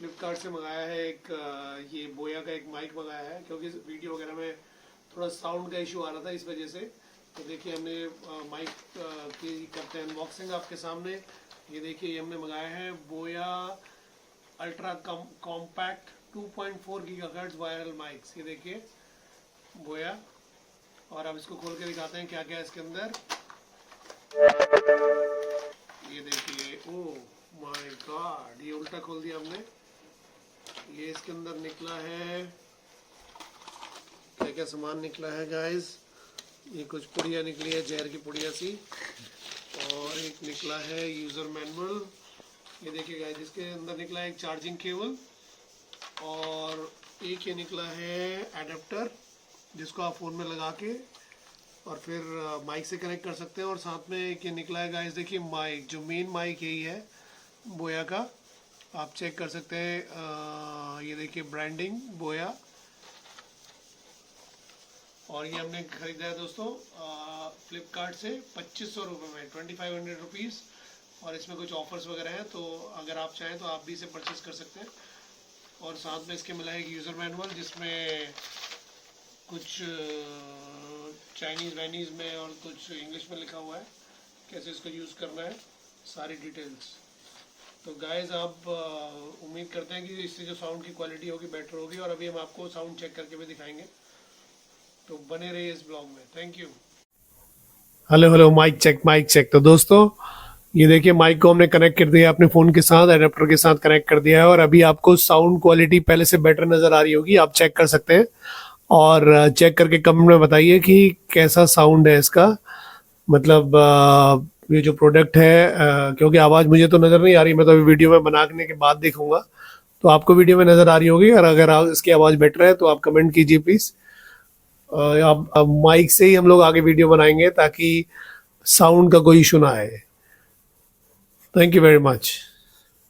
फ्लिपकार्ट से मंगाया है एक ये बोया का एक माइक मंगाया है, क्योंकि वीडियो वगैरह में थोड़ा साउंड का इशू आ रहा था इस वजह से। तो देखिए हमने माइक की करते हैं अनबॉक्सिंग आपके सामने। ये देखिए ये हमने मंगाया है बोया ultra compact 2.4 gigahertz viral mics. ये देखिए बोया, और अब इसको खोल के दिखाते हैं क्या क्या है इसके अंदर। ये देखिए, ओह माय गॉड, ये उल्टा खोल दिया हमने। ये इसके अंदर निकला है, क्या क्या सामान निकला है गाइस। ये कुछ पुड़िया निकली है, जहर की पुड़िया सी, और एक निकला है यूज़र मैनुअल। ये देखिए गाइस, इसके अंदर निकला है एक चार्जिंग केबल, और एक ये निकला है एडेप्टर जिसको आप फ़ोन में लगा के और फिर माइक से कनेक्ट कर सकते हैं। और साथ में एक ये निकला है गाइस, देखिए माइक, जो मेन माइक यही है बोया का, आप चेक कर सकते हैं। ये देखिए ब्रांडिंग बोया, और ये हमने ख़रीदा है दोस्तों फ्लिपकार्ट से 2500 रुपये में, 2500 रुपीज़। और इसमें कुछ ऑफर्स वगैरह हैं, तो अगर आप चाहें तो आप भी इसे परचेस कर सकते हैं। और साथ में इसके मिला है एक यूज़र मैनुअल जिसमें कुछ चाइनीज़ वाइनीज़ में और कुछ इंग्लिश में लिखा हुआ है कैसे इसको यूज़ करना है, सारी डिटेल्स। तो गाइस आप उम्मीद करते हैं कि इससे जो साउंड की क्वालिटी होगी बेटर होगी, और अभी हम आपको साउंड चेक करके भी दिखाएंगे, तो बने रहिए इस ब्लॉग में। Thank you. Hello hello, mic check mic check. तो दोस्तों ये देखिए माइक को हमने कनेक्ट कर दिया अपने फ़ोन के साथ, एडेप्टर के साथ कनेक्ट कर दिया है, और अभी आपको साउंड क्वालिटी पहले से बेटर नज़र आ रही होगी, आप चेक कर सकते हैं। और चेक करके कमेंट में बताइए कि कैसा साउंड है इसका। मतलब ये जो प्रोडक्ट है, क्योंकि आवाज़ मुझे तो नज़र नहीं आ रही, मैं तो अभी वीडियो में बनाने के बाद देखूंगा, तो आपको वीडियो में नज़र आ रही होगी। और अगर इसकी आवाज़ बेटर है तो आप कमेंट कीजिए प्लीज़। अब माइक से ही हम लोग आगे वीडियो बनाएंगे ताकि साउंड का कोई इशू ना आए। Thank you very much.